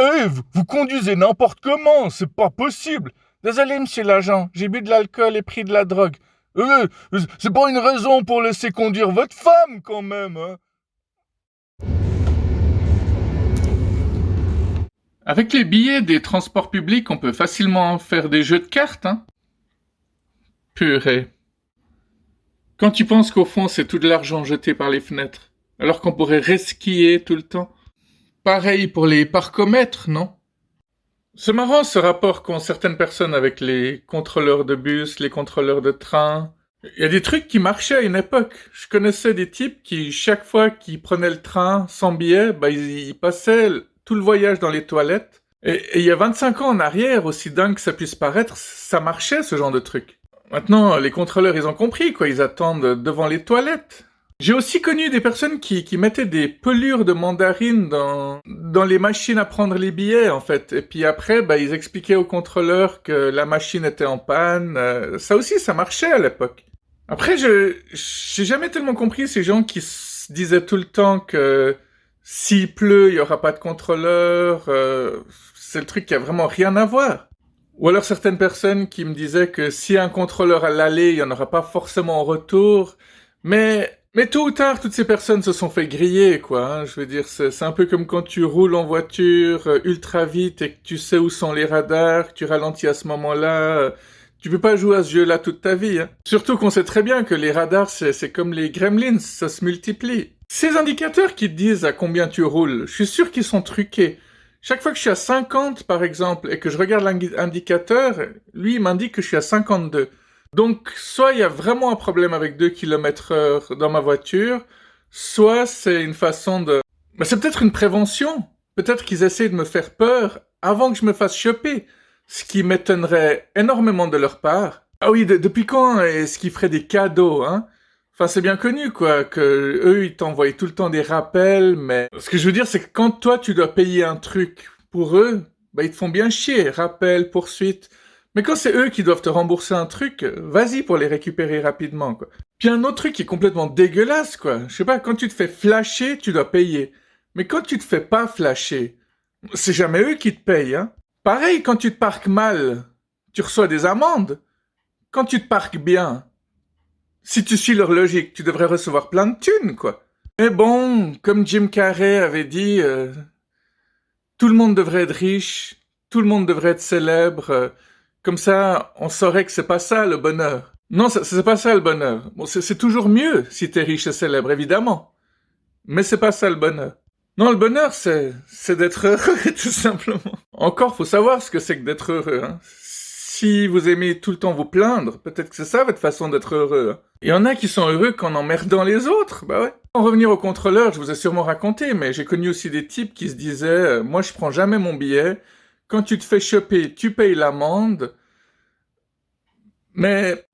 Hey, vous conduisez n'importe comment, c'est pas possible. Désolé, monsieur l'agent, j'ai bu de l'alcool et pris de la drogue. C'est pas une raison pour laisser conduire votre femme, quand même, hein. Avec les billets des transports publics, on peut facilement faire des jeux de cartes, hein. Purée. Quand tu penses qu'au fond, c'est tout de l'argent jeté par les fenêtres, alors qu'on pourrait resquiller tout le temps. Pareil pour les parcomètres, non? C'est marrant ce rapport qu'ont certaines personnes avec les contrôleurs de bus, les contrôleurs de train. Il y a des trucs qui marchaient à une époque. Je connaissais des types qui, chaque fois qu'ils prenaient le train sans billet, ils passaient tout le voyage dans les toilettes. Et il y a 25 ans en arrière, aussi dingue que ça puisse paraître, ça marchait ce genre de truc. Maintenant, les contrôleurs, ils ont compris, quoi. Ils attendent devant les toilettes. J'ai aussi connu des personnes qui mettaient des pelures de mandarine dans les machines à prendre les billets, en fait. Et puis après, ils expliquaient aux contrôleurs que la machine était en panne. Ça aussi, ça marchait à l'époque. Après, j'ai jamais tellement compris ces gens qui se disaient tout le temps que s'il pleut, il y aura pas de contrôleur. C'est le truc qui a vraiment rien à voir. Ou alors certaines personnes qui me disaient que si un contrôleur à l'aller, il y en aura pas forcément en retour. Mais tôt ou tard, toutes ces personnes se sont fait griller, quoi. Hein. Je veux dire, c'est un peu comme quand tu roules en voiture ultra vite et que tu sais où sont les radars, que tu ralentis à ce moment-là. Tu peux pas jouer à ce jeu-là toute ta vie. Hein. Surtout qu'on sait très bien que les radars, c'est comme les gremlins, ça se multiplie. Ces indicateurs qui te disent à combien tu roules, je suis sûr qu'ils sont truqués. Chaque fois que je suis à 50, par exemple, et que je regarde l'indicateur, lui, il m'indique que je suis à 52. Donc, soit il y a vraiment un problème avec 2 km/h dans ma voiture, soit c'est une façon de... c'est peut-être une prévention. Peut-être qu'ils essaient de me faire peur avant que je me fasse choper. Ce qui m'étonnerait énormément de leur part. Ah oui, depuis quand est-ce qu'ils feraient des cadeaux, hein? Enfin, c'est bien connu, quoi, que eux, ils t'envoient tout le temps des rappels, mais... Ce que je veux dire, c'est que quand toi, tu dois payer un truc pour eux, ils te font bien chier. Rappel, poursuite... Mais quand c'est eux qui doivent te rembourser un truc, vas-y pour les récupérer rapidement, quoi. Puis un autre truc qui est complètement dégueulasse, quoi. Je sais pas, quand tu te fais flasher, tu dois payer. Mais quand tu te fais pas flasher, c'est jamais eux qui te payent, hein. Pareil, quand tu te parques mal, tu reçois des amendes. Quand tu te parques bien, si tu suis leur logique, tu devrais recevoir plein de thunes, quoi. Mais bon, comme Jim Carrey avait dit, tout le monde devrait être riche, tout le monde devrait être célèbre... Comme ça, on saurait que c'est pas ça le bonheur. Non, c'est pas ça le bonheur. Bon, c'est toujours mieux si t'es riche et célèbre, évidemment. Mais c'est pas ça le bonheur. Non, le bonheur, c'est d'être heureux, tout simplement. Encore, faut savoir ce que c'est que d'être heureux, hein. Si vous aimez tout le temps vous plaindre, peut-être que c'est ça votre façon d'être heureux. Hein. Il y en a qui sont heureux qu'en emmerdant les autres, ouais. En revenir au contrôleur, je vous ai sûrement raconté, mais j'ai connu aussi des types qui se disaient moi je prends jamais mon billet, quand tu te fais choper, tu payes l'amende, mais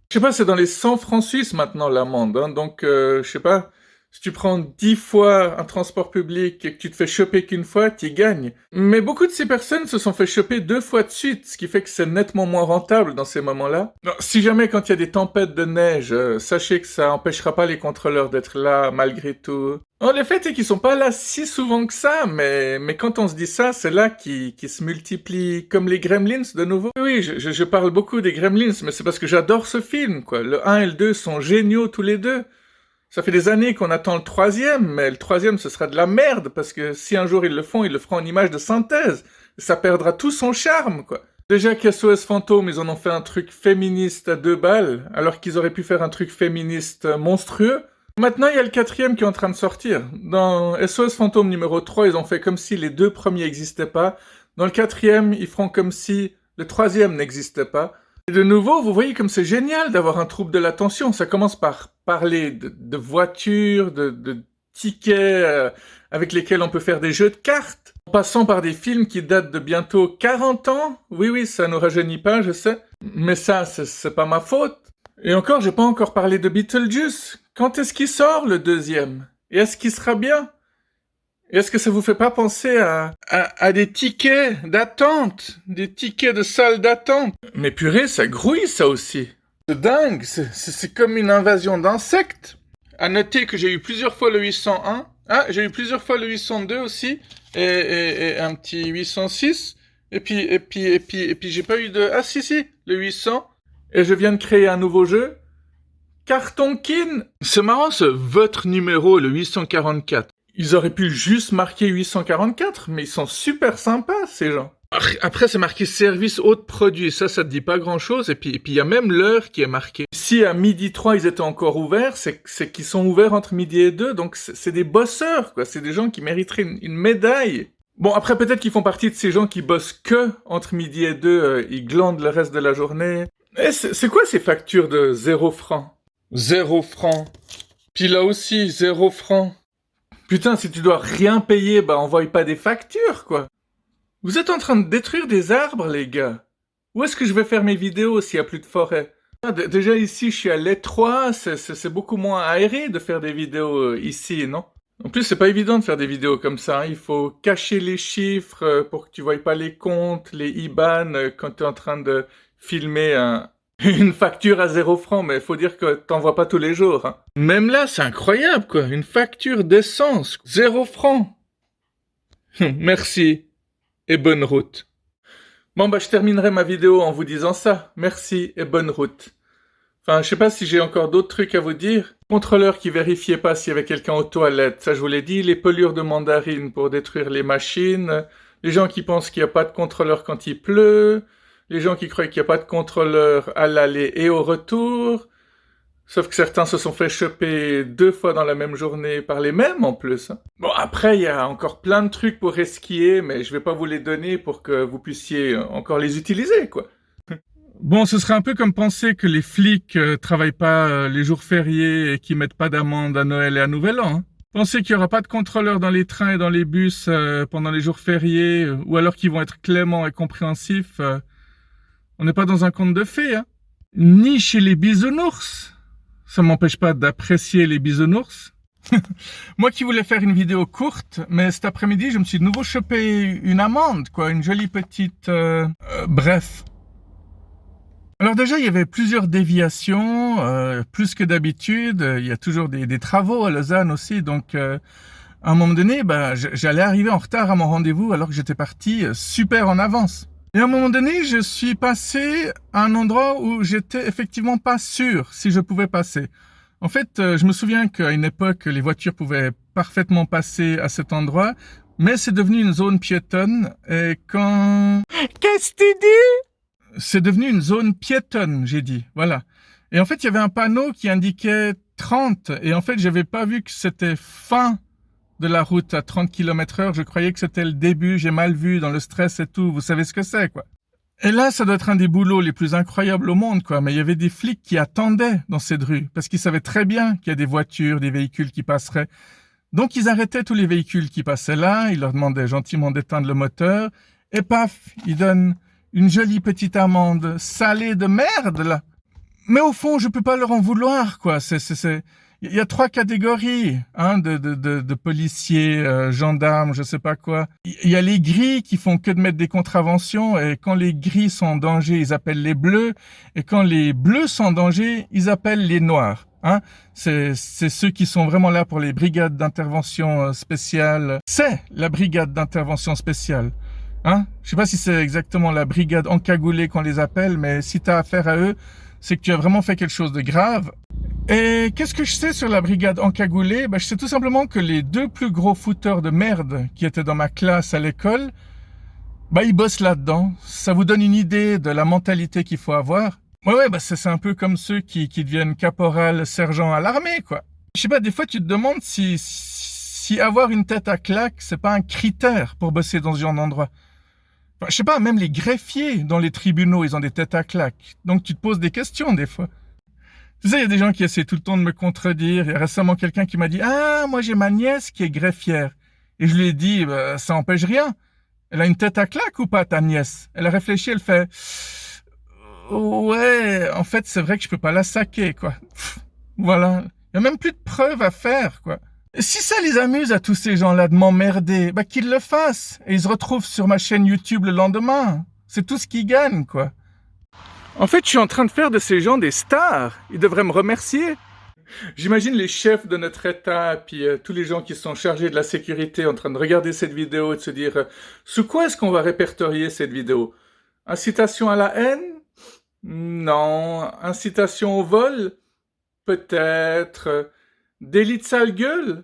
je sais pas, c'est dans les 100 francs suisses maintenant l'amende, hein, donc je sais pas, si tu prends 10 fois un transport public et que tu te fais choper qu'une fois, tu gagnes. Mais beaucoup de ces personnes se sont fait choper 2 fois de suite, ce qui fait que c'est nettement moins rentable dans ces moments-là. Non, si jamais quand il y a des tempêtes de neige, sachez que ça empêchera pas les contrôleurs d'être là malgré tout. Oh, le fait est qu'ils sont pas là si souvent que ça, mais quand on se dit ça, c'est là qu'ils se multiplient comme les Gremlins de nouveau. Oui, je parle beaucoup des Gremlins, mais c'est parce que j'adore ce film, quoi. Le 1 et le 2 sont géniaux tous les deux. Ça fait des années qu'on attend le troisième, mais le troisième, ce sera de la merde, parce que si un jour ils le feront en image de synthèse. Ça perdra tout son charme, quoi. Déjà qu'SOS Fantôme, ils en ont fait un truc féministe à 2 balles, alors qu'ils auraient pu faire un truc féministe monstrueux. Maintenant, il y a le 4e qui est en train de sortir. Dans SOS Fantôme numéro 3, ils ont fait comme si les 2 premiers n'existaient pas. Dans le 4e, ils feront comme si le 3e n'existait pas. Et de nouveau, vous voyez comme c'est génial d'avoir un trouble de l'attention. Ça commence par parler de voitures, de tickets avec lesquels on peut faire des jeux de cartes, en passant par des films qui datent de bientôt 40 ans. Oui, ça nous rajeunit pas, je sais. Mais ça, c'est pas ma faute. Et encore, j'ai pas encore parlé de Beetlejuice. Quand est-ce qu'il sort, le 2e? Et est-ce qu'il sera bien? Et est-ce que ça vous fait pas penser à des tickets d'attente? Des tickets de salle d'attente? Mais purée, ça grouille, ça aussi. C'est dingue, c'est comme une invasion d'insectes. À noter que j'ai eu plusieurs fois le 801. Ah, j'ai eu plusieurs fois le 802 aussi. et un petit 806. Et puis j'ai pas eu de... Ah si, le 800. Et je viens de créer un nouveau jeu. Cartonkin. C'est marrant ce votre numéro, le 844. Ils auraient pu juste marquer 844, mais ils sont super sympas, ces gens. Après, c'est marqué service haute produit. Ça te dit pas grand-chose. Et puis, il y a même l'heure qui est marquée. Si à midi 3, ils étaient encore ouverts, c'est qu'ils sont ouverts entre midi et 2. Donc, c'est des bosseurs, quoi. C'est des gens qui mériteraient une médaille. Bon, après, peut-être qu'ils font partie de ces gens qui bossent que entre midi et 2. Ils glandent le reste de la journée. Et c'est quoi ces factures de 0 francs? 0 francs. Puis là aussi, 0 francs. Putain, si tu dois rien payer, bah envoie pas des factures, quoi. Vous êtes en train de détruire des arbres, les gars. Où est-ce que je vais faire mes vidéos s'il y a plus de forêt? Déjà ici, je suis à l'étroit, c'est beaucoup moins aéré de faire des vidéos ici, non? En plus, c'est pas évident de faire des vidéos comme ça, hein. Il faut cacher les chiffres pour que tu voyes pas les comptes, les IBAN quand tu es en train de filmer une facture à 0 francs, mais faut dire que t'en vois pas tous les jours, hein. Même là, c'est incroyable, quoi. Une facture d'essence, 0 francs. Merci. Et bonne route. Bon, bah, je terminerai ma vidéo en vous disant ça. Merci et bonne route. Enfin, je sais pas si j'ai encore d'autres trucs à vous dire. Contrôleur qui vérifiait pas s'il y avait quelqu'un aux toilettes, ça je vous l'ai dit. Les pelures de mandarine pour détruire les machines. Les gens qui pensent qu'il n'y a pas de contrôleur quand il pleut. Les gens qui croient qu'il n'y a pas de contrôleur à l'aller et au retour. Sauf que certains se sont fait choper 2 fois dans la même journée par les mêmes en plus. Bon, après, il y a encore plein de trucs pour esquier, mais je vais pas vous les donner pour que vous puissiez encore les utiliser, quoi. Bon, ce serait un peu comme penser que les flics travaillent pas les jours fériés et qu'ils mettent pas d'amende à Noël et à Nouvel An, hein. Penser qu'il y aura pas de contrôleurs dans les trains et dans les bus pendant les jours fériés, ou alors qu'ils vont être cléments et compréhensifs, on n'est pas dans un conte de fées, hein. Ni chez les bisounours. Ça m'empêche pas d'apprécier les bisounours. Moi qui voulais faire une vidéo courte, mais cet après-midi, je me suis de nouveau chopé une amende, quoi, une jolie petite... bref. Alors déjà, il y avait plusieurs déviations, plus que d'habitude. Il y a toujours des travaux à Lausanne aussi, donc à un moment donné, bah, j'allais arriver en retard à mon rendez-vous alors que j'étais parti super en avance. Et à un moment donné, je suis passé à un endroit où j'étais effectivement pas sûr si je pouvais passer. En fait, je me souviens qu'à une époque, les voitures pouvaient parfaitement passer à cet endroit, mais c'est devenu une zone piétonne et quand... Qu'est-ce que tu dis? C'est devenu une zone piétonne, j'ai dit, voilà. Et en fait, il y avait un panneau qui indiquait 30 et en fait, j'avais pas vu que c'était fin de la route à 30 km/h, je croyais que c'était le début, j'ai mal vu dans le stress et tout, vous savez ce que c'est, quoi. Et là, ça doit être un des boulots les plus incroyables au monde, quoi, mais il y avait des flics qui attendaient dans cette rue, parce qu'ils savaient très bien qu'il y a des voitures, des véhicules qui passeraient. Donc, ils arrêtaient tous les véhicules qui passaient là, ils leur demandaient gentiment d'éteindre le moteur, et paf, ils donnent une jolie petite amende salée de merde, là. Mais au fond, je peux pas leur en vouloir, quoi, il y a 3 catégories, hein, de policiers, gendarmes, je sais pas quoi. Il y a les gris qui font que de mettre des contraventions et quand les gris sont en danger, ils appellent les bleus et quand les bleus sont en danger, ils appellent les noirs, hein. C'est ceux qui sont vraiment là pour les brigades d'intervention spéciale. C'est la brigade d'intervention spéciale, hein. Je sais pas si c'est exactement la brigade encagoulée qu'on les appelle, mais si t'as affaire à eux, c'est que tu as vraiment fait quelque chose de grave. Et qu'est-ce que je sais sur la brigade encagoulée? Je sais tout simplement que les 2 plus gros fouteurs de merde qui étaient dans ma classe à l'école, ils bossent là-dedans. Ça vous donne une idée de la mentalité qu'il faut avoir. Ouais, c'est un peu comme ceux qui deviennent caporal, sergent à l'armée, quoi. Je sais pas, des fois tu te demandes si avoir une tête à claque, c'est pas un critère pour bosser dans ce genre d'endroit. Enfin, je sais pas, même les greffiers dans les tribunaux, ils ont des têtes à claque. Donc tu te poses des questions des fois. Tu sais, il y a des gens qui essaient tout le temps de me contredire. Il y a récemment quelqu'un qui m'a dit « Ah, moi j'ai ma nièce qui est greffière. » Et je lui ai dit « Ça n'empêche rien. Elle a une tête à claque ou pas ta nièce ?» Elle a réfléchi, elle fait « Ouais, en fait c'est vrai que je peux pas la saquer, quoi. » Voilà. Il y a même plus de preuves à faire, quoi. Et si ça les amuse à tous ces gens-là de m'emmerder, qu'ils le fassent. Et ils se retrouvent sur ma chaîne YouTube le lendemain. C'est tout ce qu'ils gagnent, quoi. En fait, je suis en train de faire de ces gens des stars. Ils devraient me remercier. J'imagine les chefs de notre État, puis tous les gens qui sont chargés de la sécurité en train de regarder cette vidéo et de se dire sous quoi est-ce qu'on va répertorier cette vidéo? Incitation à la haine? Non. Incitation au vol? Peut-être. Délit de sale gueule?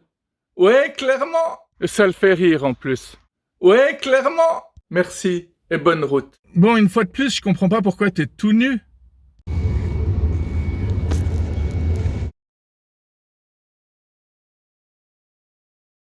Ouais, clairement. Ça le fait rire en plus. Ouais, clairement. Merci et bonne route. Bon, une fois de plus, je comprends pas pourquoi t'es tout nu.